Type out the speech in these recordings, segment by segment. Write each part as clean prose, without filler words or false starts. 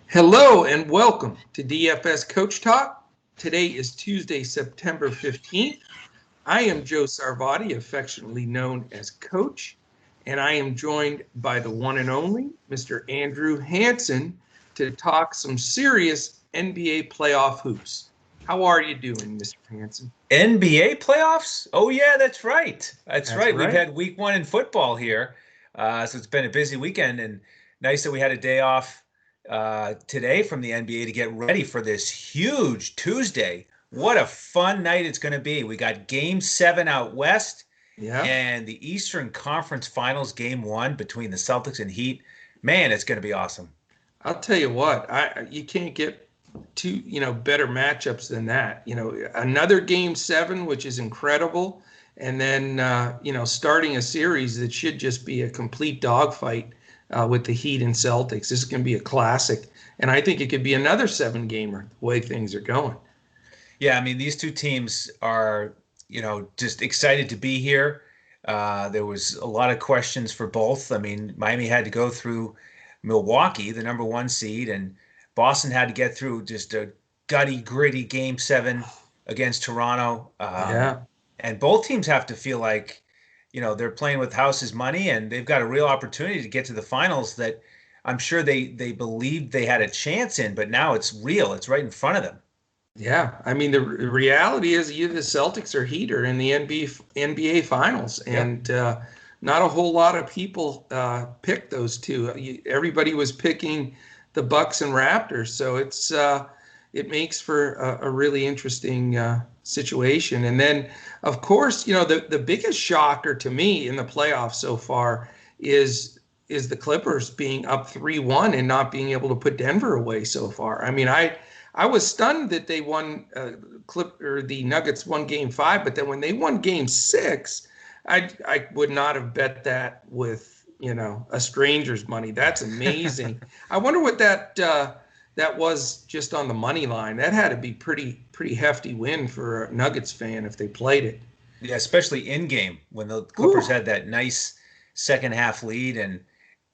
Hello and welcome to DFS Coach Talk. Today is Tuesday, September 15th. I am Joe Sarvati, affectionately known as Coach, and I am joined by the one and only Mr. Andrew Hansen to talk some serious NBA playoff hoops. How are you doing, Mr. Hansen? NBA playoffs? Oh, yeah, that's right. That's That's right. We've right. had week one in football here. So it's been a busy weekend and nice that we had a day off today from the NBA to get ready for this huge Tuesday. What a fun night it's going to be. We got game 7 out west Yeah. and the Eastern Conference Finals game 1 between the Celtics and Heat. Man, it's going to be awesome. I'll tell you what, you can't get two, better matchups than that. Another game 7, which is incredible, and then starting a series that should just be a complete dogfight with the Heat and Celtics. This is going to be a classic, and I think it could be another 7-gamer the way things are going. Yeah, I mean, these two teams are, just excited to be here. There was a lot of questions for both. I mean, Miami had to go through Milwaukee, the number one seed, and Boston had to get through just a gutty, gritty game 7 against Toronto. Yeah. And both teams have to feel like, they're playing with house's money and they've got a real opportunity to get to the finals that I'm sure they believed they had a chance in, but now it's real. It's right in front of them. Yeah, I mean the reality is either the Celtics or Heat are in the NBA Finals, Yep. and not a whole lot of people picked those two. Everybody was picking the Bucks and Raptors, so it makes for a really interesting situation. And then, of course, the biggest shocker to me in the playoffs so far is the Clippers being up 3-1 and not being able to put Denver away so far. I mean, I was stunned that they won the Nuggets won game 5, but then when they won game 6, I would not have bet that with, a stranger's money. That's amazing. I wonder what that was just on the money line. That had to be pretty hefty win for a Nuggets fan if they played it. Yeah, especially in game when the Ooh, Clippers had that nice second half lead and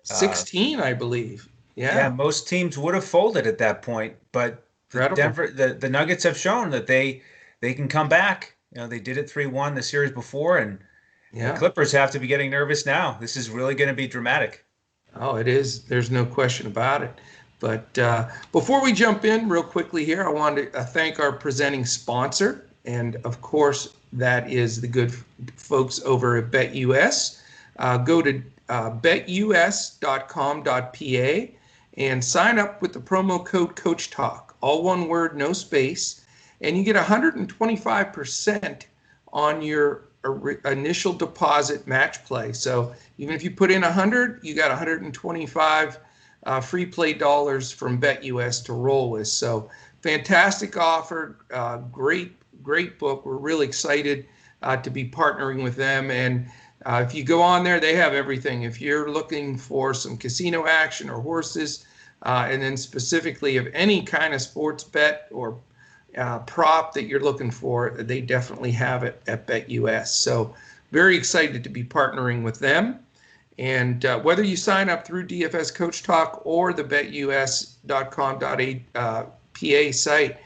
16, I believe. yeah, Yeah, most teams would have folded at that point, but incredible. The Nuggets have shown that they can come back. They did it 3-1 the series before, and the Yeah. Clippers have to be getting nervous now. This is really going to be dramatic. Oh, it is. There's no question about it. But before we jump in real quickly here, I want to thank our presenting sponsor. And of course, that is the good folks over at BetUS. Go to betus.com.pa and sign up with the promo code Coach Talk, all one word, no space, and you get 125% on your initial deposit match play. So even if you put in 100, you got 125 free play dollars from BetUS to roll with. So fantastic offer, great book. We're really excited to be partnering with them. And if you go on there, they have everything. If you're looking for some casino action or horses, and then specifically of any kind of sports bet or prop that you're looking for, they definitely have it at BetUS. So very excited to be partnering with them. And whether you sign up through DFS Coach Talk or the betus.com.pa site,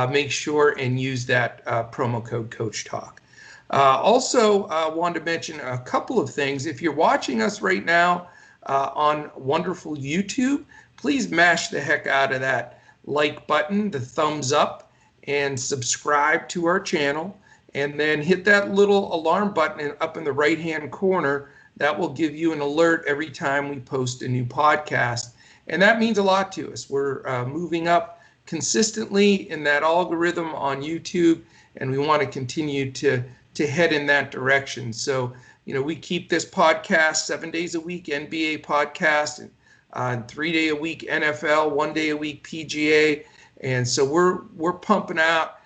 make sure and use that promo code Coach Talk. Also, wanted to mention a couple of things. If you're watching us right now on wonderful YouTube, please mash the heck out of that like button, the thumbs up, and subscribe to our channel. And then hit that little alarm button up in the right-hand corner. That will give you an alert every time we post a new podcast. And that means a lot to us. We're moving up consistently in that algorithm on YouTube, and we want to continue to head in that direction. So, we keep this podcast 7 days a week, NBA podcast, and 3 day a week NFL, 1 day a week PGA. And so we're pumping out,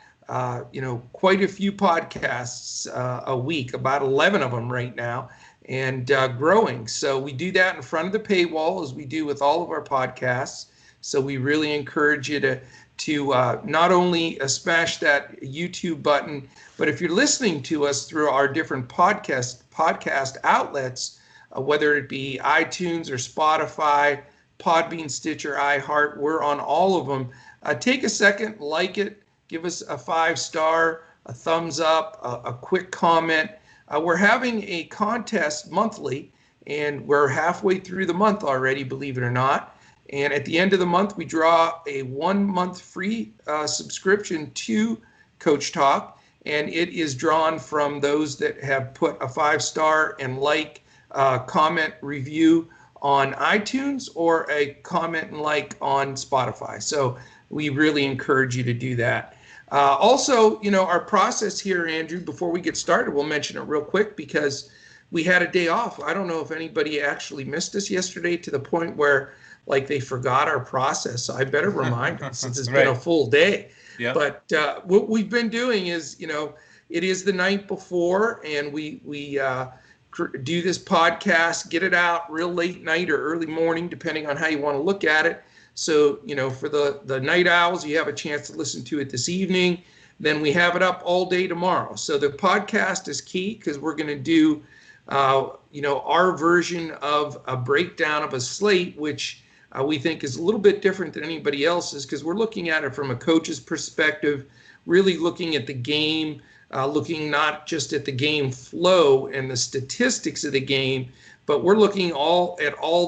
quite a few podcasts a week, about 11 of them right now, and growing. So we do that in front of the paywall, as we do with all of our podcasts. So we really encourage you to not only smash that YouTube button, but if you're listening to us through our different podcast outlets, whether it be iTunes or Spotify, Podbean, Stitcher, iHeart. We're on all of them. Take a second, like it, give us a 5-star, a thumbs up, a quick comment. We're having a contest monthly, and we're halfway through the month already, believe it or not. And at the end of the month, we draw a 1-month free subscription to Coach Talk, and it is drawn from those that have put a 5-star and comment, review on iTunes, or a comment and like on Spotify. So we really encourage you to do that. Also, our process here, Andrew, before we get started, we'll mention it real quick because we had a day off. I don't know if anybody actually missed us yesterday to the point where they forgot our process. So I better remind them since it's been a full day. Yep. But what we've been doing is, it is the night before, and we do this podcast, get it out real late night or early morning, depending on how you want to look at it. So, for the night owls, you have a chance to listen to it this evening. Then we have it up all day tomorrow. So the podcast is key because we're going to do, our version of a breakdown of a slate, which we think is a little bit different than anybody else's because we're looking at it from a coach's perspective, really looking at the game, looking not just at the game flow and the statistics of the game, but we're looking at all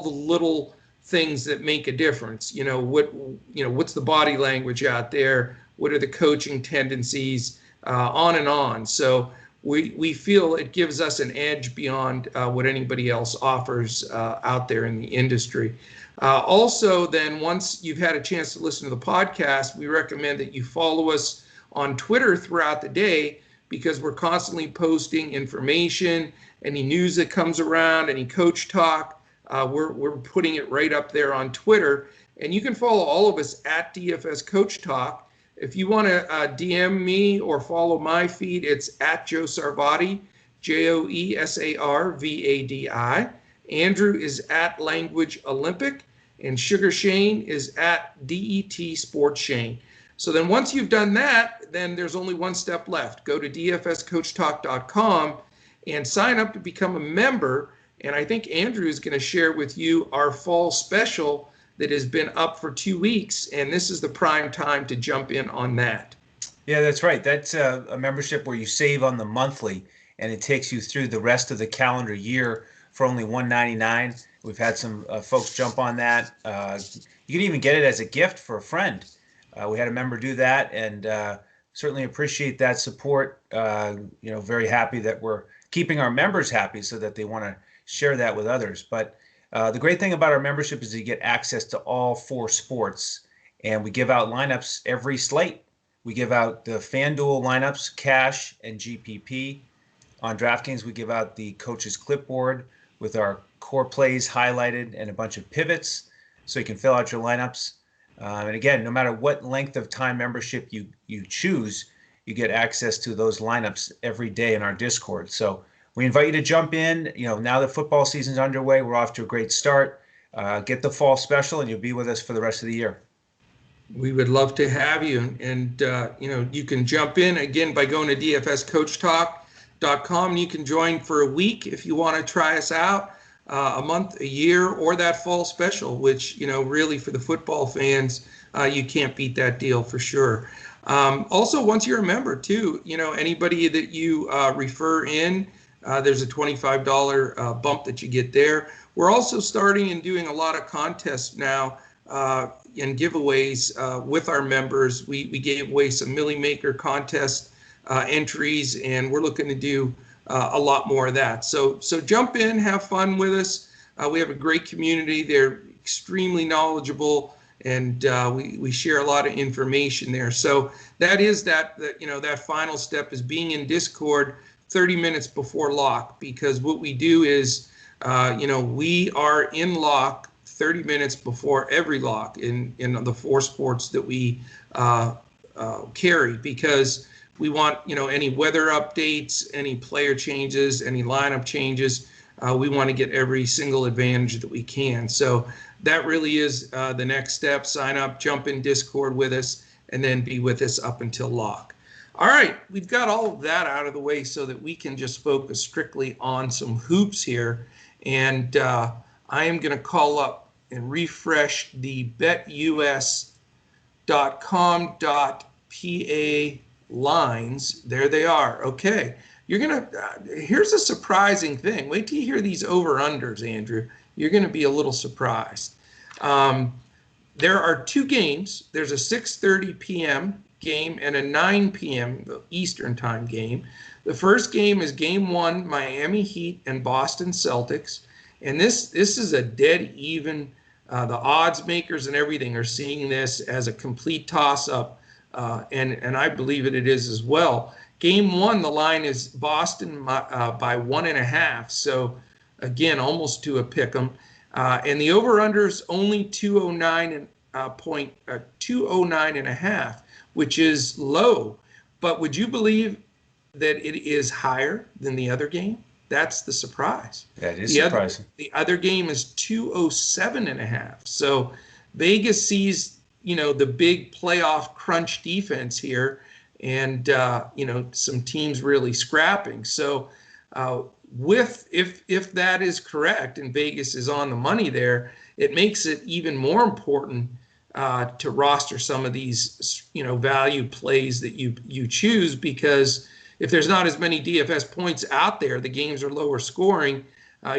the little things that make a difference. What's the body language out there? What are the coaching tendencies? On and on. So we feel it gives us an edge beyond what anybody else offers out there in the industry. Also, then once you've had a chance to listen to the podcast, we recommend that you follow us on Twitter throughout the day because we're constantly posting information, any news that comes around, any coach talk. We're putting it right up there on Twitter. And you can follow all of us at DFS Coach Talk. If you want to DM me or follow my feed, it's at Joe Sarvadi, JoeSarvadi. Andrew is at Language Olympic, and Sugar Shane is at DET Sports Shane. So then once you've done that, then there's only one step left. Go to dfscoachtalk.com and sign up to become a member. And I think Andrew is going to share with you our fall special that has been up for 2 weeks. And this is the prime time to jump in on that. Yeah, that's right. That's a membership where you save on the monthly, and it takes you through the rest of the calendar year for only $199. We've had some folks jump on that. You can even get it as a gift for a friend. We had a member do that, and certainly appreciate that support. Very happy that we're keeping our members happy so that they want to share that with others. But the great thing about our membership is you get access to all 4 sports, and we give out lineups every slate. We give out the FanDuel lineups, cash and GPP. On DraftKings, we give out the coach's clipboard with our core plays highlighted and a bunch of pivots so you can fill out your lineups. And again, no matter what length of time membership you choose, you get access to those lineups every day in our Discord. So we invite you to jump in. Now that football season's underway, we're off to a great start. Get the fall special, and you'll be with us for the rest of the year. We would love to have you. And, you can jump in, again, by going to dfscoachtalk.com. You can join for a week if you want to try us out, a month, a year, or that fall special, which, really for the football fans, you can't beat that deal for sure. Also, once you're a member, too, anybody that you refer in, there's a $25 bump that you get there. We're also starting and doing a lot of contests now and giveaways with our members. We gave away some Millie Maker contest entries, and we're looking to do a lot more of that. So jump in, have fun with us. We have a great community. They're extremely knowledgeable, and we share a lot of information there. So that is that final step is being in Discord 30 minutes before lock, because what we do is, we are in lock 30 minutes before every lock in the 4 sports that we carry, because we want, any weather updates, any player changes, any lineup changes. We want to get every single advantage that we can. So that really is the next step. Sign up, jump in Discord with us, and then be with us up until lock. All right, we've got all of that out of the way so that we can just focus strictly on some hoops here. And I am going to call up and refresh the betus.com.pa lines. There they are. Okay. You're going to, here's a surprising thing. Wait till you hear these over-unders, Andrew. You're going to be a little surprised. There are two games. There's a 6:30 p.m. game and a 9 p.m. Eastern time game. The first game is game 1, Miami Heat and Boston Celtics. And this is a dead even. The odds makers and everything are seeing this as a complete toss-up, and I believe it is as well. Game 1, the line is Boston by 1.5. So again, almost to a pick 'em. And the over/under is only 209.5, which is low. But would you believe that it is higher than the other game? That's the surprise. That is surprising. The other game is 207.5. So Vegas sees, the big playoff crunch defense here, and some teams really scrapping. So if that is correct and Vegas is on the money there, it makes it even more important to roster some of these value plays that you choose, because if there's not as many DFS points out there, the games are lower scoring,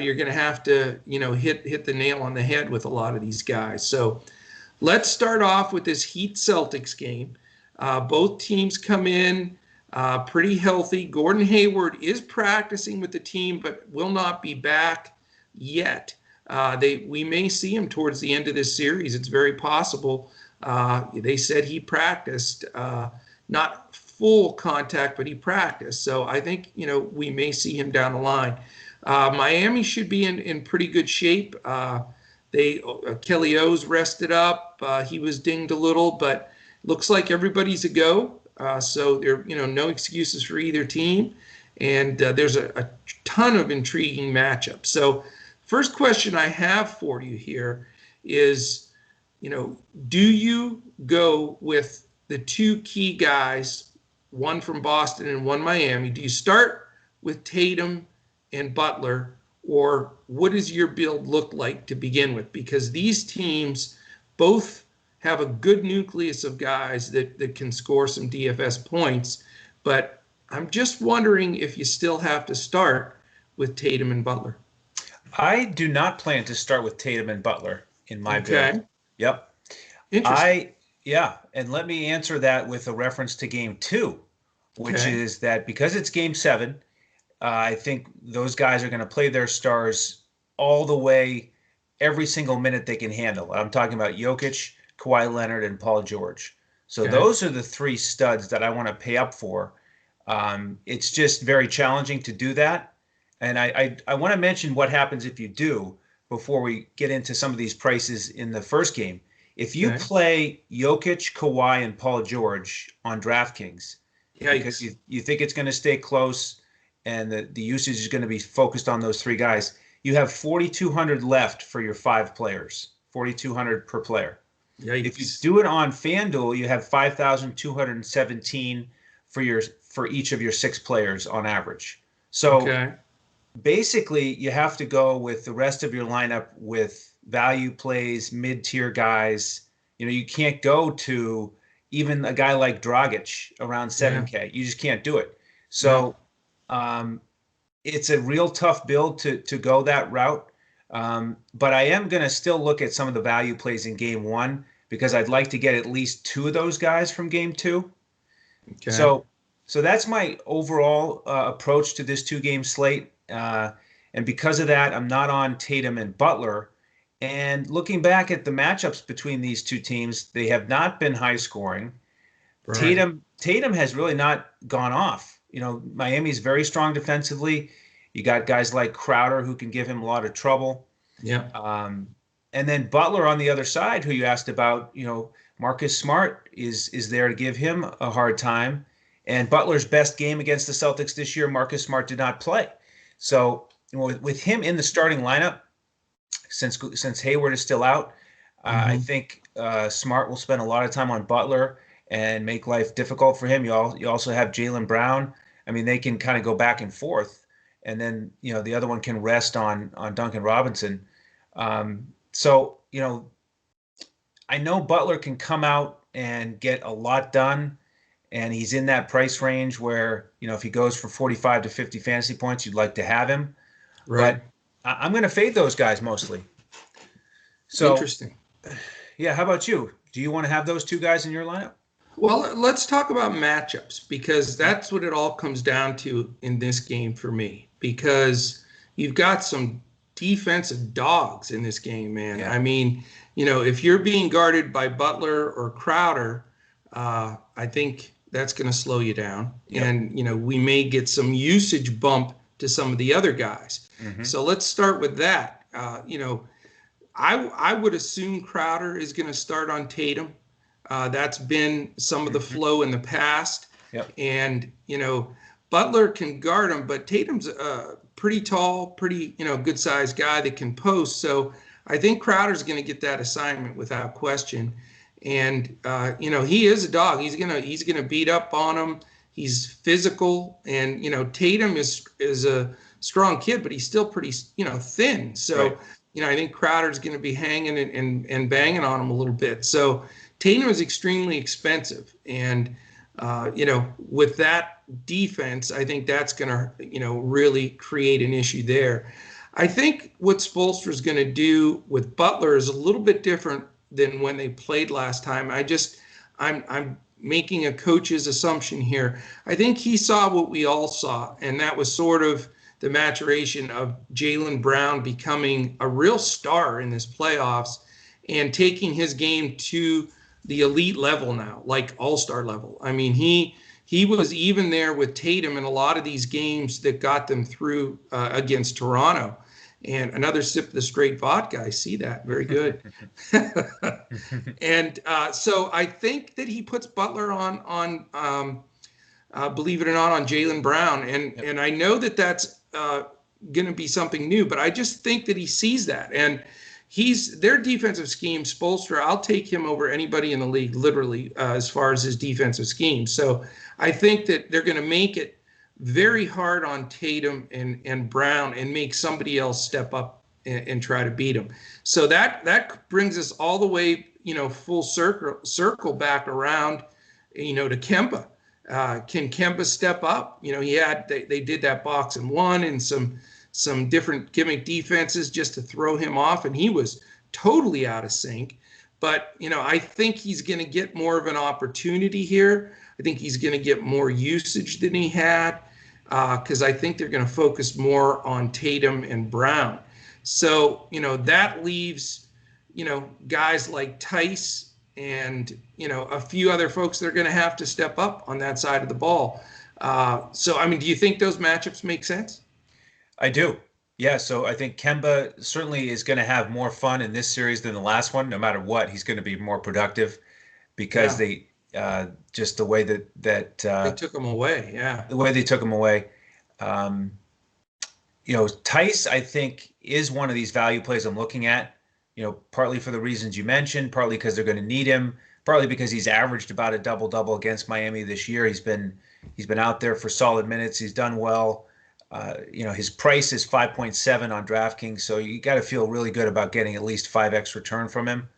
you're going to have to hit the nail on the head with a lot of these guys. So let's start off with this Heat Celtics game. Both teams come in pretty healthy. Gordon Hayward is practicing with the team, but will not be back yet. We may see him towards the end of this series. It's very possible. They said he practiced, not full contact, but he practiced. So I think, we may see him down the line. Miami should be in pretty good shape. Kelly O's rested up. He was dinged a little, but looks like everybody's a go. So there, no excuses for either team. And there's a ton of intriguing matchups. So first question I have for you here is, do you go with the two key guys, one from Boston and one Miami? Do you start with Tatum and Butler, or what does your build look like to begin with? Because these teams both have a good nucleus of guys that can score some DFS points, but I'm just wondering if you still have to start with Tatum and Butler. I do not plan to start with Tatum and Butler in my build. Yep. Interesting. And let me answer that with a reference to game 2, which is that because it's game 7, I think those guys are going to play their stars all the way, every single minute they can handle. I'm talking about Jokic, Kawhi Leonard, and Paul George. So those are the 3 studs that I want to pay up for. It's just very challenging to do that. And I want to mention what happens if you do before we get into some of these prices in the first game. If you play Jokic, Kawhi, and Paul George on DraftKings, because you think it's going to stay close and the usage is going to be focused on those 3 guys, you have 4,200 left for your 5 players, 4,200 per player. Yikes. If you do it on FanDuel, you have 5,217 for each of your 6 players on average. So basically, you have to go with the rest of your lineup with value plays, mid-tier guys. You can't go to even a guy like Dragic around 7K. You just can't do it. So it's a real tough build to go that route. But I am going to still look at some of the value plays in game 1, because I'd like to get at least 2 of those guys from game 2. So that's my overall approach to this 2-game slate. And because of that, I'm not on Tatum and Butler. And looking back at the matchups between these 2 teams, they have not been high scoring. Right. Tatum has really not gone off. Miami's very strong defensively. You got guys like Crowder who can give him a lot of trouble. Yeah. And then Butler on the other side, who you asked about, Marcus Smart is there to give him a hard time. And Butler's best game against the Celtics this year, Marcus Smart did not play. So with him in the starting lineup, since Hayward is still out, I think Smart will spend a lot of time on Butler and make life difficult for him. You also have Jaylen Brown. I mean, they can kind of go back and forth, and then the other one can rest on Duncan Robinson. So you know, I know Butler can come out and get a lot done, and he's in that price range where, if he goes for 45 to 50 fantasy points, you'd like to have him. Right. But I'm going to fade those guys mostly. So, Interesting. Yeah, how about you? Do you want to have those two guys in your lineup? Well, let's talk about matchups, because that's what it all comes down to in this game for me, because you've got some defensive dogs in this game, man. Yeah. I mean, if you're being guarded by Butler or Crowder, I think that's going to slow you down. Yep. And, we may get some usage bump to some of the other guys. Mm-hmm. So let's start with that. I would assume Crowder is going to start on Tatum. That's been some of the flow in the past. Yep. And, Butler can guard him, but Tatum's a pretty tall, pretty, good-sized guy that can post. So I think Crowder's going to get that assignment without question. And, he is a dog. He's gonna beat up on him. He's physical. And, Tatum is a strong kid, but he's still pretty, thin. So, right. I think Crowder's going to be hanging and banging on him a little bit. So Tatum is extremely expensive. And, with that defense, I think that's going to, really create an issue there. I think what Spoelstra's going to do with Butler is a little bit different than when they played last time. I'm making a coach's assumption here. I think he saw what we all saw, and that was sort of the maturation of Jaylen Brown becoming a real star in this playoffs and taking his game to the elite level now, like all-star level. I mean, he was even there with Tatum in a lot of these games that got them through against Toronto. And another sip of the straight vodka. I see that. Very good. And so I think that he puts Butler on believe it or not, on Jaylen Brown. And I know that that's going to be something new, but I just think that he sees that. And their defensive scheme, Spoelstra, I'll take him over anybody in the league, literally, as far as his defensive scheme. So I think that they're going to make it very hard on Tatum and Brown and make somebody else step up and try to beat him. So that brings us all the way, full circle back around, to Kemba. Can Kemba step up? They did that box and one and some different gimmick defenses just to throw him off, and he was totally out of sync. But, I think he's going to get more of an opportunity here. I think he's going to get more usage than he had because I think they're going to focus more on Tatum and Brown. So, that leaves, guys like Tice and, a few other folks that are going to have to step up on that side of the ball. So, do you think those matchups make sense? I do. Yeah, so I think Kemba certainly is going to have more fun in this series than the last one. No matter what, he's going to be more productive because they just the way that they took him away. Yeah, the way they took him away. Tice, I think, is one of these value plays I'm looking at. Partly for the reasons you mentioned, partly because they're going to need him, partly because he's averaged about a double-double against Miami this year. He's been out there for solid minutes. He's done well. His price is 5.7 on DraftKings, so you got to feel really good about getting at least 5x return from him.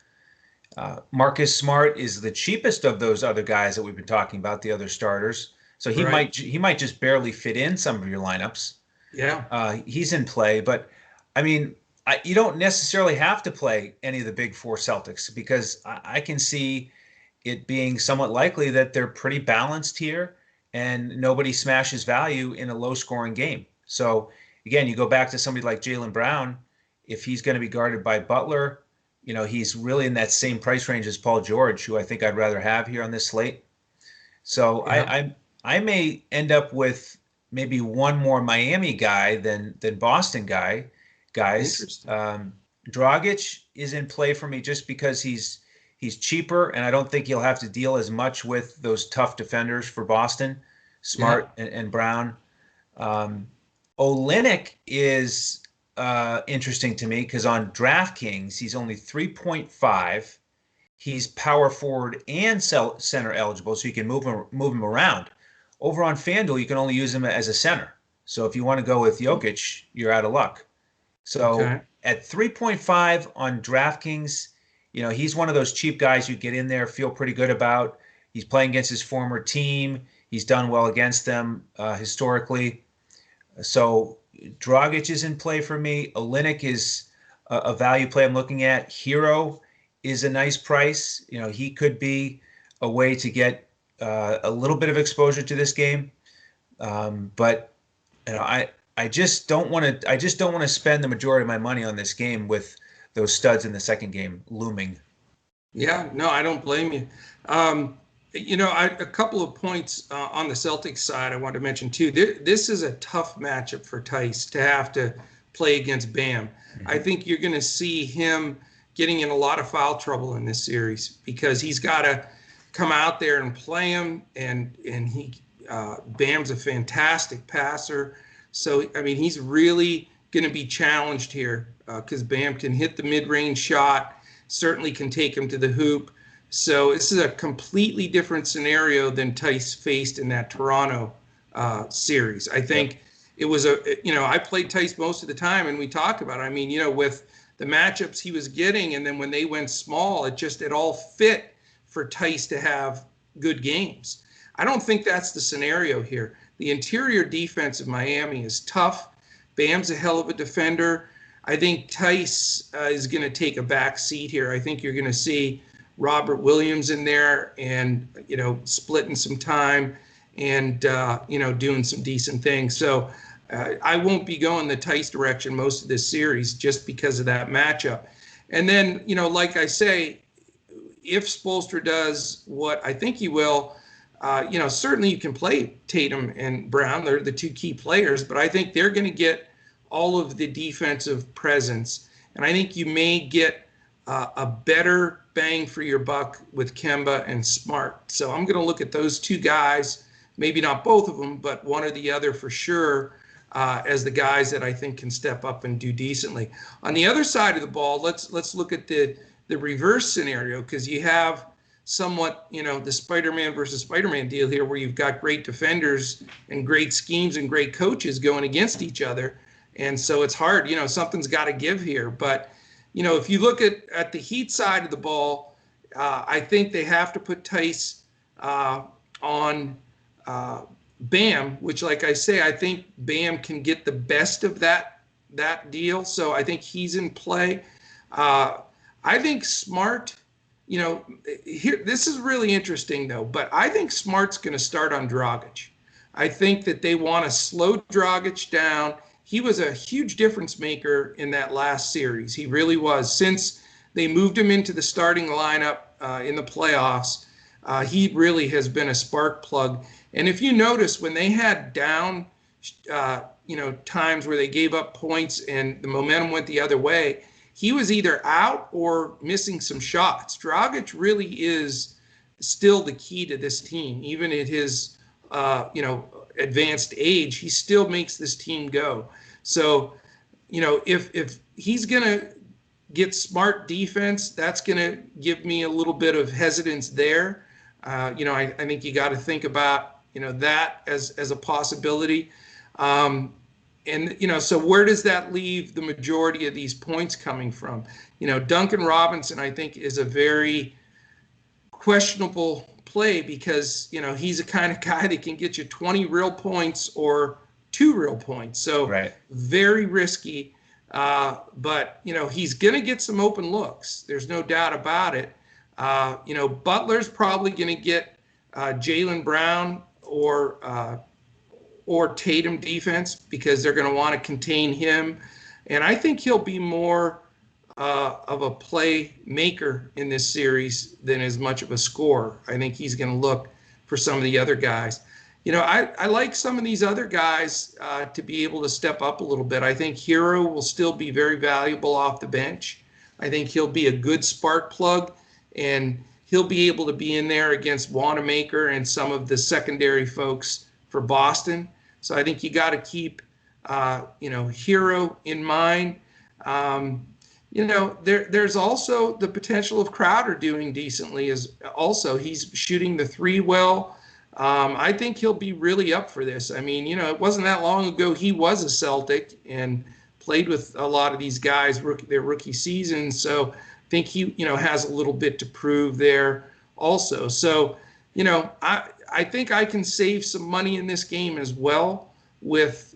Marcus Smart is the cheapest of those other guys that we've been talking about, the other starters. So he might just barely fit in some of your lineups. Yeah, he's in play, but you don't necessarily have to play any of the big four Celtics because I can see it being somewhat likely that they're pretty balanced here and nobody smashes value in a low-scoring game. So, again, you go back to somebody like Jaylen Brown. If he's going to be guarded by Butler, he's really in that same price range as Paul George, who I think I'd rather have here on this slate. So I may end up with maybe one more Miami guy than Boston guys. Dragic is in play for me just because he's cheaper, and I don't think he'll have to deal as much with those tough defenders for Boston, Smart and Brown. Olynyk is interesting to me because on DraftKings, he's only 3.5. He's power forward and center eligible, so you can move him around. Over on FanDuel, you can only use him as a center. So if you want to go with Jokic, you're out of luck. So, at 3.5 on DraftKings, he's one of those cheap guys you get in there, feel pretty good about. He's playing against his former team. He's done well against them historically. So Dragic is in play for me. Olynyk is a value play I'm looking at. Hero is a nice price. He could be a way to get a little bit of exposure to this game. But I just don't want to spend the majority of my money on this game with those studs in the second game looming. Yeah, no, I don't blame you. A couple of points on the Celtics side I want to mention too. This is a tough matchup for Tice to have to play against Bam. Mm-hmm. I think you're going to see him getting in a lot of foul trouble in this series because he's got to come out there and play him, and Bam's a fantastic passer. So, I mean, he's really going to be challenged here because Bam can hit the mid-range shot, certainly can take him to the hoop. So this is a completely different scenario than Tice faced in that Toronto series. I think it was I played Tice most of the time, and we talked about it. I mean, with the matchups he was getting, and then when they went small, it all fit for Tice to have good games. I don't think that's the scenario here. The interior defense of Miami is tough. Bam's a hell of a defender. I think Tice is going to take a back seat here. I think you're going to see Robert Williams in there and, splitting some time and, doing some decent things. So I won't be going the Tice direction most of this series just because of that matchup. And then, like I say, if Spoelstra does what I think he will, certainly you can play Tatum and Brown. They're the two key players, but I think they're going to get all of the defensive presence. And I think you may get a better bang for your buck with Kemba and Smart. So I'm going to look at those two guys, maybe not both of them, but one or the other for sure, as the guys that I think can step up and do decently. On the other side of the ball, let's look at the reverse scenario, because you have somewhat, the Spider-Man versus Spider-Man deal here where you've got great defenders and great schemes and great coaches going against each other. And so it's hard, something's got to give here. But, if you look at the Heat side of the ball, I think they have to put Tice on Bam, which, like I say, I think Bam can get the best of that deal. So I think he's in play. I think Smart, here, this is really interesting, though, but I think Smart's going to start on Dragic. I think that they want to slow Dragic down. He was a huge difference maker in that last series. He really was. Since they moved him into the starting lineup in the playoffs, he really has been a spark plug. And if you notice, when they had down, times where they gave up points and the momentum went the other way, he was either out or missing some shots. Dragic really is still the key to this team. Even at his, advanced age, he still makes this team go. So, if he's going to get Smart defense, that's going to give me a little bit of hesitance there. I think you got to think about, that as a possibility. So where does that leave the majority of these points coming from? Duncan Robinson, I think, is a very questionable play because, he's a kind of guy that can get you 20 real points or 2 real points. So Very risky. But, he's going to get some open looks. There's no doubt about it. Butler's probably going to get Jaylen Brown or Tatum defense because they're going to want to contain him. And I think he'll be more of a playmaker in this series than as much of a scorer. I think he's going to look for some of the other guys. I like some of these other guys to be able to step up a little bit. I think Hero will still be very valuable off the bench. I think he'll be a good spark plug, and he'll be able to be in there against Wanamaker and some of the secondary folks for Boston. So I think you got to keep, Hero in mind. There's also the potential of Crowder doing decently. He's shooting the 3 well. I think he'll be really up for this. I mean, it wasn't that long ago he was a Celtic and played with a lot of these guys, their rookie season. So I think he, has a little bit to prove there also. So, I think I can save some money in this game as well with,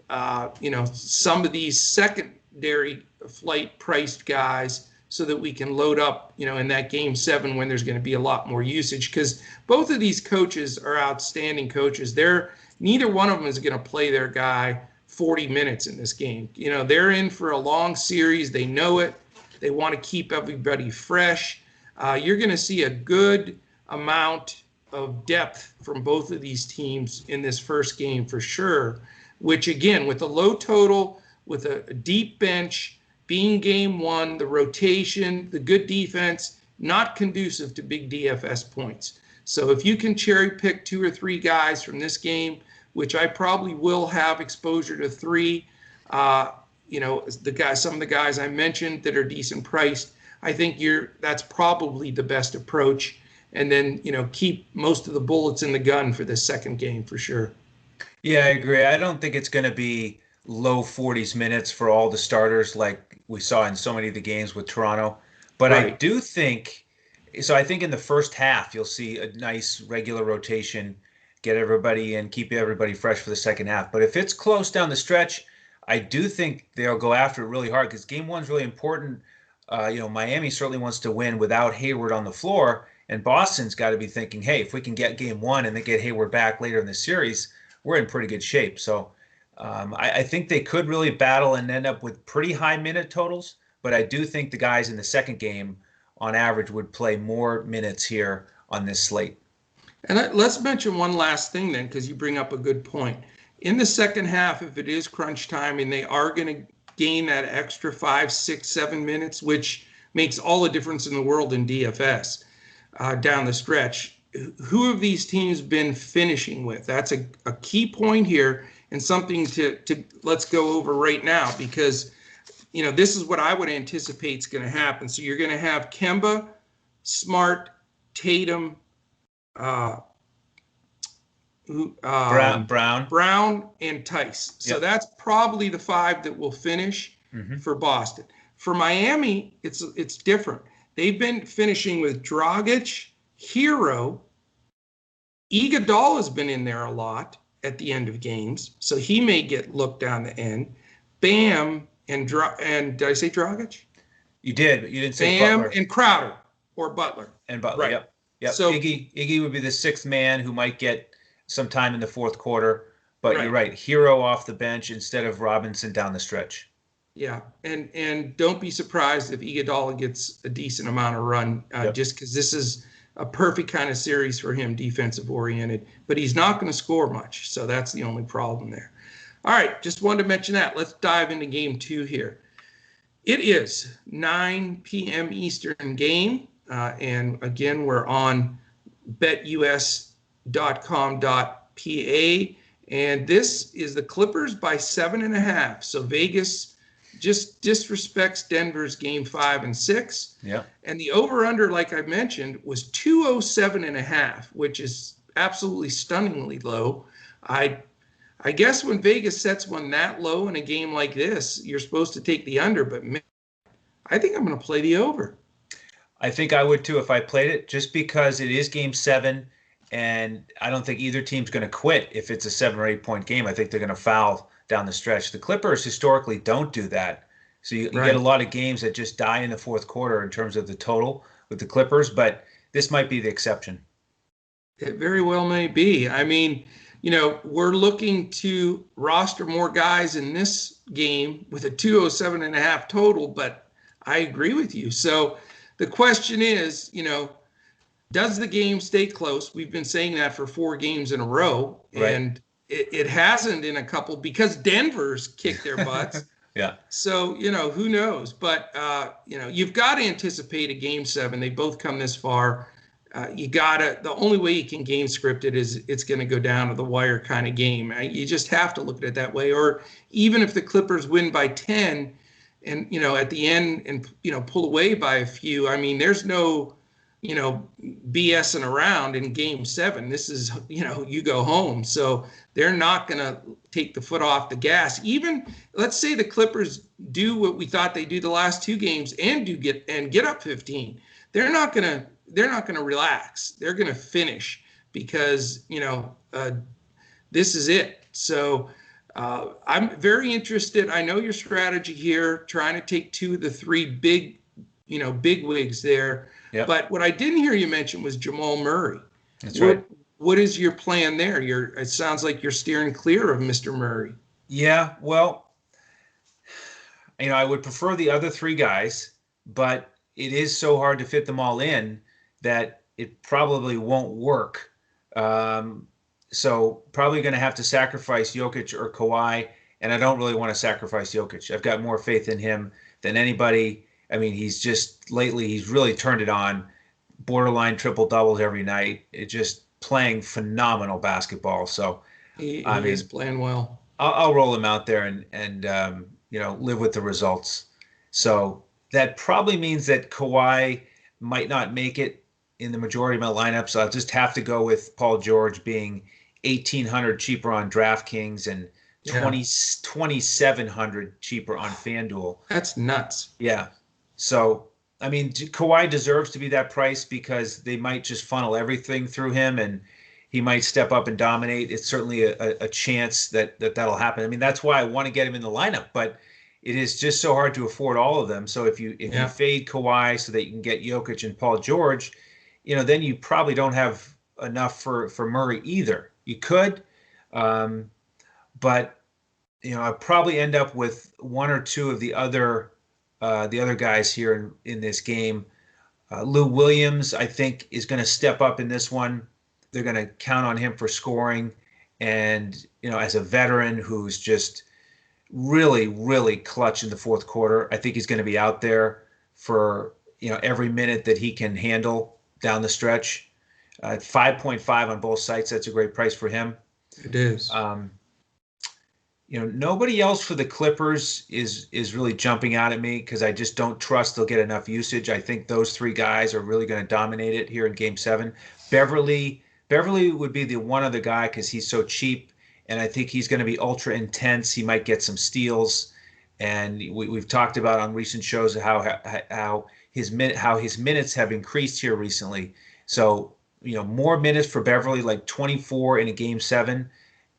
some of these secondary flight priced guys so that we can load up, in that game 7 when there's going to be a lot more usage, because both of these coaches are outstanding coaches. Neither one of them is going to play their guy 40 minutes in this game. They're in for a long series. They know it. They want to keep everybody fresh. You're going to see a good amount of depth from both of these teams in this first game for sure, which again, with a low total, with a deep bench, being game 1, the rotation, the good defense, not conducive to big DFS points. So if you can cherry pick 2 or 3 guys from this game, which I probably will have exposure to 3, some of the guys I mentioned that are decent priced, I think that's probably the best approach. And then, keep most of the bullets in the gun for the second game for sure. Yeah, I agree. I don't think it's going to be low 40s minutes for all the starters like we saw in so many of the games with Toronto. But right. I do think, so I think in the first half, you'll see a nice regular rotation, get everybody in, keep everybody fresh for the second half. But if it's close down the stretch, I do think they'll go after it really hard because game 1's really important. Miami certainly wants to win without Hayward on the floor. And Boston's got to be thinking, hey, if we can get game 1 and then get Hayward back later in the series, we're in pretty good shape. So I think they could really battle and end up with pretty high minute totals. But I do think the guys in the second game, on average, would play more minutes here on this slate. And let's mention one last thing then, because you bring up a good point. In the second half, if it is crunch time and they are going to gain that extra 5, 6, 7 minutes, which makes all the difference in the world in DFS, down the stretch, who have these teams been finishing with? That's a key point here, and something to let's go over right now, because this is what I would anticipate is going to happen. So you're going to have Kemba, Smart, Tatum, Brown, and Tice. So Yep. that's probably the 5 that will finish for Boston. For Miami, it's different. They've been finishing with Dragic, Hero. Iguodala's been in there a lot at the end of games, so he may get looked down the end. Bam and did I say Dragic? You did, but you didn't say Bam Butler. And Crowder or Butler. And Butler, right. Yep. So Iggy would be the 6th man who might get some time in the fourth quarter. But right. You're right, Hero off the bench instead of Robinson down the stretch. Yeah, and don't be surprised if Iguodala gets a decent amount of run, just because this is a perfect kind of series for him, defensive oriented. But he's not going to score much, so that's the only problem there. All right, just wanted to mention that. Let's dive into game 2 here. It is 9 p.m. Eastern game, and again, we're on betus.com.pa, and this is the Clippers by 7.5. So Vegas just disrespects Denver's game 5 and 6. Yeah. And the over-under, like I mentioned, was 207.5, which is absolutely stunningly low. I guess when Vegas sets one that low in a game like this, you're supposed to take the under, but man, I think I'm going to play the over. I think I would too if I played it, just because it is game 7, and I don't think either team's going to quit if it's a 7 or 8 point game. I think they're going to foul down the stretch. The Clippers historically don't do that. So you get a lot of games that just die in the fourth quarter in terms of the total with the Clippers, but this might be the exception. It very well may be. I mean, we're looking to roster more guys in this game with a 207.5 total, but I agree with you. So the question is, does the game stay close? We've been saying that for 4 games in a row, right. And it hasn't in a couple because Denver's kicked their butts. Yeah. So, who knows? But, you've got to anticipate a game 7. They both come this far. The only way you can game script it is it's going to go down to the wire kind of game. You just have to look at it that way. Or even if the Clippers win by 10 and, at the end and, pull away by a few, I mean, there's no BSing around in game 7. This is, you go home. So they're not going to take the foot off the gas. Even let's say the Clippers do what we thought they do the last 2 games and get up 15. They're not going to relax. They're going to finish because, this is it. So I'm very interested. I know your strategy here, trying to take 2 of the 3 big wigs there. Yep. But what I didn't hear you mention was Jamal Murray. That's right. What is your plan there? It sounds like you're steering clear of Mr. Murray. Yeah, well, I would prefer the other 3 guys, but it is so hard to fit them all in that it probably won't work. So probably going to have to sacrifice Jokic or Kawhi, and I don't really want to sacrifice Jokic. I've got more faith in him than anybody. I mean, he's really turned it on, borderline triple doubles every night. It's just playing phenomenal basketball. So he is playing well. I'll roll him out there and live with the results. So that probably means that Kawhi might not make it in the majority of my lineups. So I'll just have to go with Paul George being $1,800 cheaper on DraftKings and 2,700 cheaper on FanDuel. That's nuts. Yeah. So, I mean, Kawhi deserves to be that price because they might just funnel everything through him and he might step up and dominate. It's certainly a chance that'll happen. I mean, that's why I want to get him in the lineup, but it is just so hard to afford all of them. So if you fade Kawhi so that you can get Jokic and Paul George, then you probably don't have enough for Murray either. You could, but I'll probably end up with 1 or 2 of the other guys here in this game. Lou Williams, I think, is going to step up in this one. They're going to count on him for scoring. And, as a veteran who's just really, really clutch in the fourth quarter, I think he's going to be out there for, every minute that he can handle down the stretch. 5.5 on both sites. That's a great price for him. It is. Nobody else for the Clippers is really jumping out at me because I just don't trust they'll get enough usage. I think those 3 guys are really going to dominate it here in Game 7. Beverly would be the one other guy because he's so cheap, and I think he's going to be ultra intense. He might get some steals, and we've talked about on recent shows how his minutes have increased here recently. So more minutes for Beverly, like 24 in a Game 7.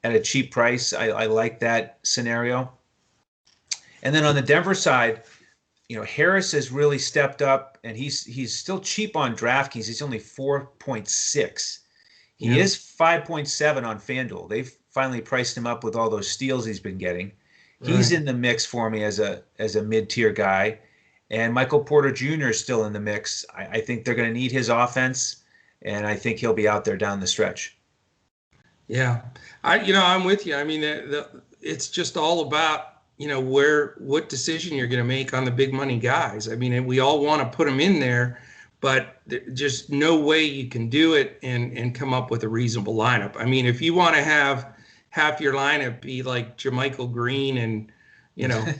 At a cheap price. I like that scenario. And then on the Denver side, Harris has really stepped up, and he's still cheap on DraftKings. He's only 4.6. He is 5.7 on FanDuel. They've finally priced him up with all those steals he's been getting. Right. He's in the mix for me as a mid-tier guy. And Michael Porter Jr. is still in the mix. I think they're going to need his offense, and I think he'll be out there down the stretch. Yeah, I'm with you. I mean, it's just all about, what decision you're going to make on the big money guys. I mean, we all want to put them in there, but just no way you can do it and come up with a reasonable lineup. I mean, if you want to have half your lineup be like JaMychal Green and,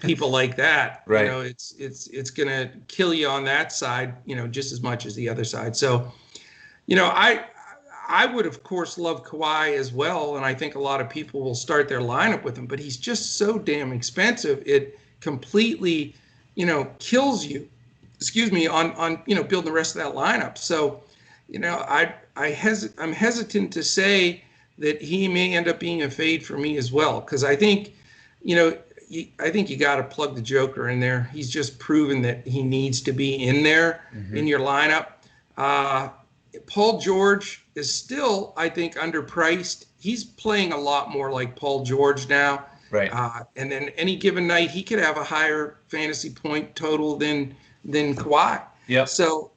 people like that, right. It's going to kill you on that side, just as much as the other side. So, I would, of course, love Kawhi as well, and I think a lot of people will start their lineup with him, but he's just so damn expensive. It completely, kills you, on building the rest of that lineup. So, I'm hesitant to say that he may end up being a fade for me as well, because I think, I think you got to plug the Joker in there. He's just proven that he needs to be in there in your lineup. Paul George is still, I think, underpriced. He's playing a lot more like Paul George now. Right. And then any given night, he could have a higher fantasy point total than Kawhi. Yeah. So,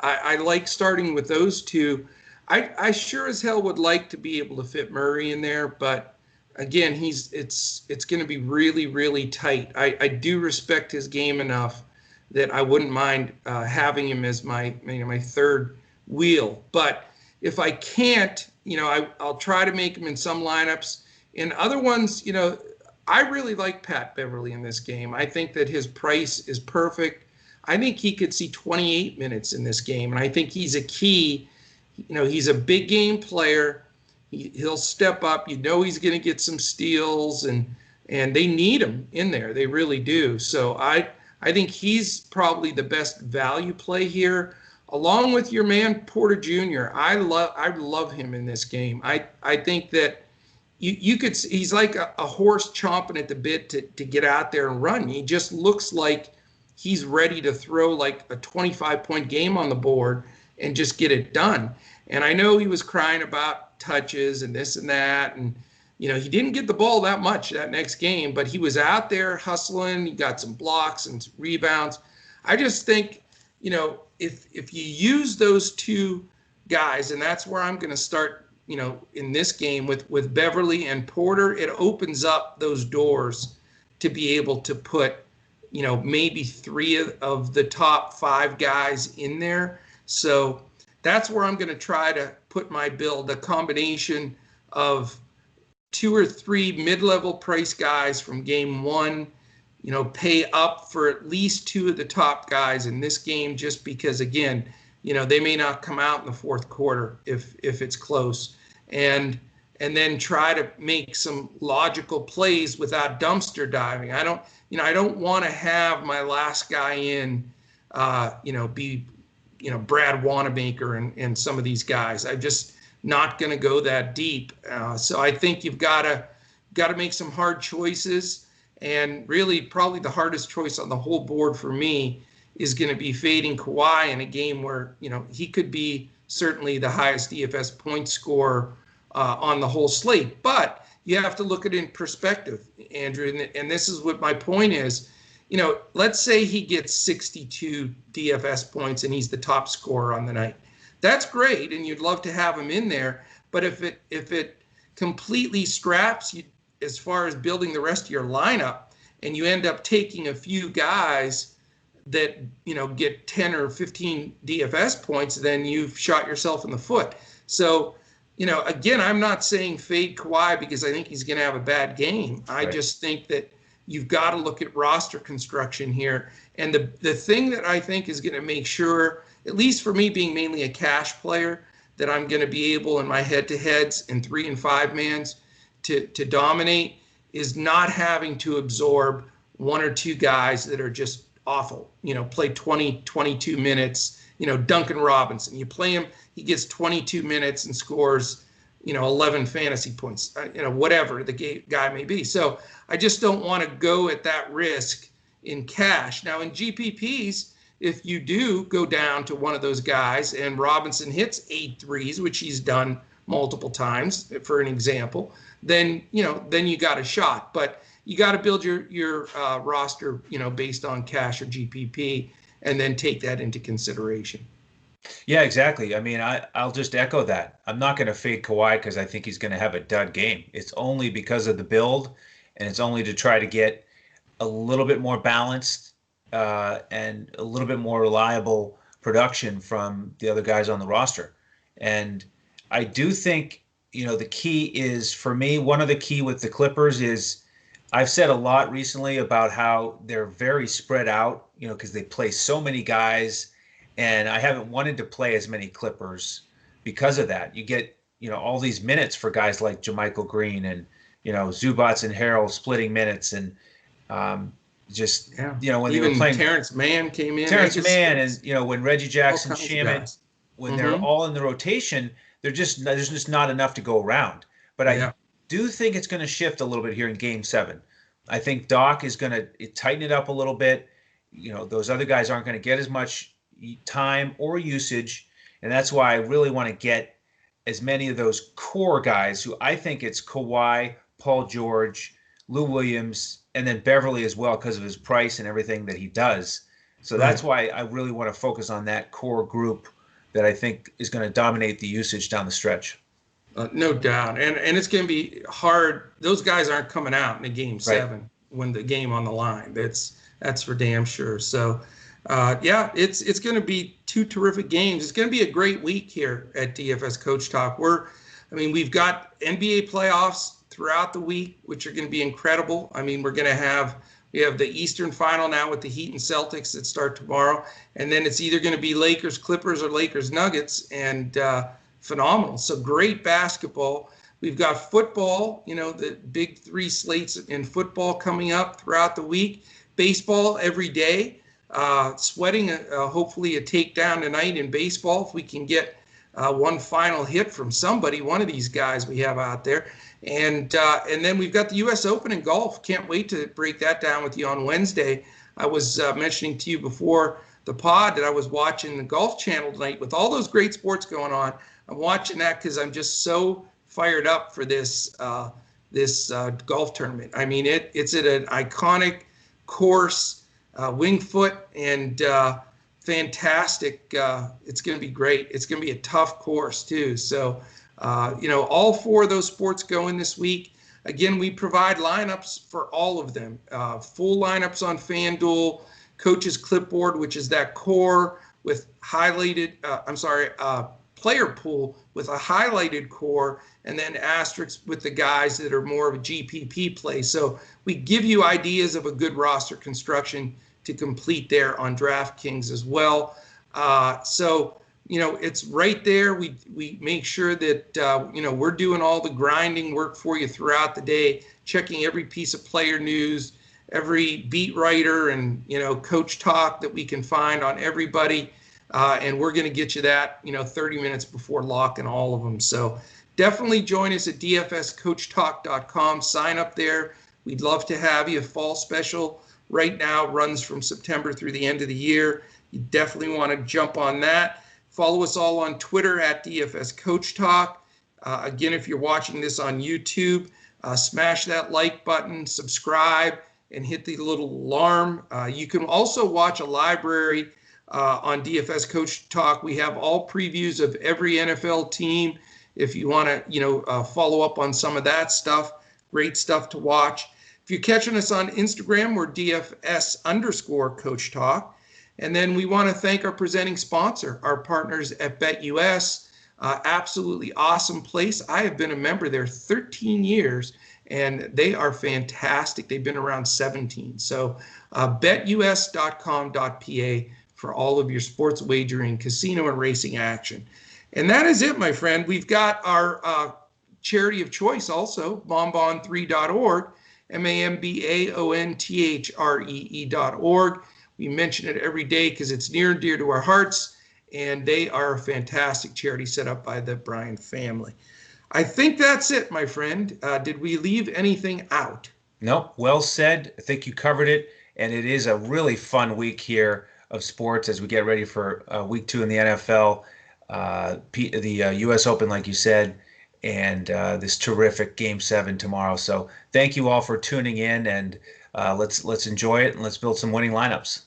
I like starting with those 2. I sure as hell would like to be able to fit Murray in there, but again, it's going to be really, really tight. I do respect his game enough that I wouldn't mind having him as my third wheel. But if I can't, I'll try to make him in some lineups. In other ones, I really like Pat Beverly in this game. I think that his price is perfect. I think he could see 28 minutes in this game. And I think he's a key. He's a big game player. He'll step up. He's going to get some steals, and they need him in there. They really do. So I think he's probably the best value play here, along with your man Porter Jr. I love him in this game. I think that you could. He's like a horse chomping at the bit to get out there and run. He just looks like he's ready to throw like a 25-point game on the board and just get it done. And I know he was crying about touches and this and that, and he didn't get the ball that much that next game, but he was out there hustling. He got some blocks and rebounds. I just think, if you use those two guys, and that's where I'm going to start, in this game with Beverly and Porter, it opens up those doors to be able to put, maybe 3 of the top 5 guys in there. So that's where I'm going to try to put my build, a combination of 2 or 3 mid-level price guys from game 1, pay up for at least 2 of the top guys in this game, just because, again, they may not come out in the fourth quarter if it's close, and then try to make some logical plays without dumpster diving. I don't want to have my last guy in, be, Brad Wanamaker and some of these guys. I'm just not going to go that deep. So I think you've got to make some hard choices, and really probably the hardest choice on the whole board for me is going to be fading Kawhi in a game where, he could be certainly the highest DFS point scorer on the whole slate. But you have to look at it in perspective, Andrew, and this is what my point is. Let's say he gets 62 DFS points and he's the top scorer on the night. That's great, and you'd love to have him in there. But if it completely straps you as far as building the rest of your lineup, and you end up taking a few guys that get 10 or 15 DFS points, then you've shot yourself in the foot. So, again, I'm not saying fade Kawhi because I think he's going to have a bad game. I just think that you've got to look at roster construction here. And the thing that I think is going to make sure, at least for me being mainly a cash player, that I'm going to be able in my head-to-heads and 3 and 5 mans to dominate is not having to absorb 1 or 2 guys that are just awful, play 20, 22 minutes, Duncan Robinson. You play him, he gets 22 minutes and scores, 11 fantasy points, whatever the guy may be. So I just don't want to go at that risk in cash. Now in GPPs, if you do go down to one of those guys and Robinson hits 8 threes, which he's done multiple times, for an example, then you got a shot. But you got to build your roster, based on cash or GPP, and then take that into consideration. Yeah, exactly. I mean, I'll just echo that. I'm not going to fade Kawhi because I think he's going to have a dud game. It's only because of the build, and it's only to try to get a little bit more balanced and a little bit more reliable production from the other guys on the roster. And I do think, the key is, for me, one of the key with the Clippers is, I've said a lot recently about how they're very spread out, because they play so many guys, and I haven't wanted to play as many Clippers because of that. You get, all these minutes for guys like JaMychal Green and, Zubats and Harrell splitting minutes, and when they were playing, Terrence Mann came in. Terrence Mann, and when Reggie Jackson, Shaman, when they're all in the rotation, there's just not enough to go around. But I do think it's going to shift a little bit here in Game 7. I think Doc is going to tighten it up a little bit. Those other guys aren't going to get as much time or usage, and that's why I really want to get as many of those core guys who I think it's Kawhi, Paul George, Lou Williams, and then Beverly as well because of his price and everything that he does. So that's why I really want to focus on that core group that I think is going to dominate the usage down the stretch. No doubt. And it's going to be hard. Those guys aren't coming out in a Game 7 when the game on the line. That's for damn sure. So, it's going to be 2 terrific games. It's going to be a great week here at DFS Coach Talk. We've got NBA playoffs throughout the week, which are going to be incredible. We're going to have We have the Eastern final now with the Heat and Celtics that start tomorrow. And then it's either going to be Lakers, Clippers, or Lakers, Nuggets. And phenomenal. So great basketball. We've got football, the big 3 slates in football coming up throughout the week. Baseball every day. Sweating, hopefully, a takedown tonight in baseball if we can get one final hit from somebody, one of these guys we have out there. And then we've got the U.S. Open in golf. Can't wait to break that down with you on Wednesday. I was mentioning to you before the pod that I was watching the Golf Channel tonight with all those great sports going on. I'm watching that because I'm just so fired up for this golf tournament. I mean, it's at an iconic course, Winged Foot, and fantastic. It's going to be great. It's going to be a tough course too. So, all 4 of those sports going this week. Again, we provide lineups for all of them. Full lineups on FanDuel, Coach's Clipboard, which is that core with highlighted. Player pool with a highlighted core, and then asterisks with the guys that are more of a GPP play. So we give you ideas of a good roster construction to complete there on DraftKings as well. It's right there. We make sure that, we're doing all the grinding work for you throughout the day, checking every piece of player news, every beat writer and, coach talk that we can find on everybody. And we're going to get you that, 30 minutes before lock and all of them. So definitely join us at dfscoachtalk.com. Sign up there. We'd love to have you. Fall special right now runs from September through the end of the year. You definitely want to jump on that. Follow us all on Twitter at dfscoachtalk. Again, if you're watching this on YouTube, smash that like button, subscribe, and hit the little alarm. You can also watch a library on DFS Coach Talk. We have all previews of every NFL team. If you want to, follow up on some of that stuff, great stuff to watch. If you're catching us on Instagram, we're DFS_Coach Talk. And then we want to thank our presenting sponsor, our partners at BetUS. Absolutely awesome place. I have been a member there 13 years, and they are fantastic. They've been around 17. So betus.com.pa for all of your sports wagering, casino, and racing action. And that is it, my friend. We've got our charity of choice also, bonbon3.org, mambaontree.org. We mention it every day because it's near and dear to our hearts, and they are a fantastic charity set up by the Bryan family. I think that's it, my friend. Did we leave anything out? No, well said. I think you covered it, and it is a really fun week here of sports as we get ready for week 2 in the NFL, the U.S. Open, like you said, and this terrific Game 7 tomorrow. So thank you all for tuning in, and let's enjoy it, and let's build some winning lineups.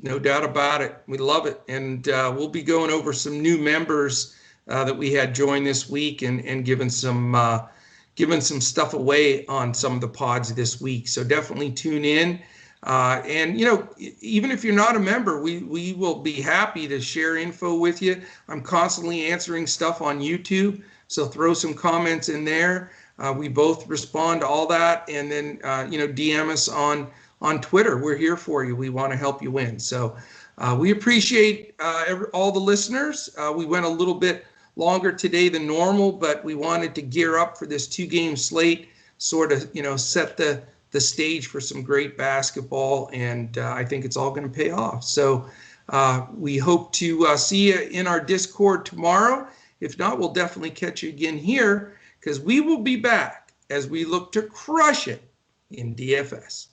No doubt about it. We love it. And we'll be going over some new members that we had join this week and giving some stuff away on some of the pods this week. So definitely tune in. And, even if you're not a member, we will be happy to share info with you. I'm constantly answering stuff on YouTube, so throw some comments in there. We both respond to all that. And then, DM us on Twitter. We're here for you. We want to help you win. So we appreciate all the listeners. We went a little bit longer today than normal, but we wanted to gear up for this 2-game slate, sort of, set the stage for some great basketball, and I think it's all going to pay off. So we hope to see you in our Discord tomorrow. If not, we'll definitely catch you again here, because we will be back as we look to crush it in DFS.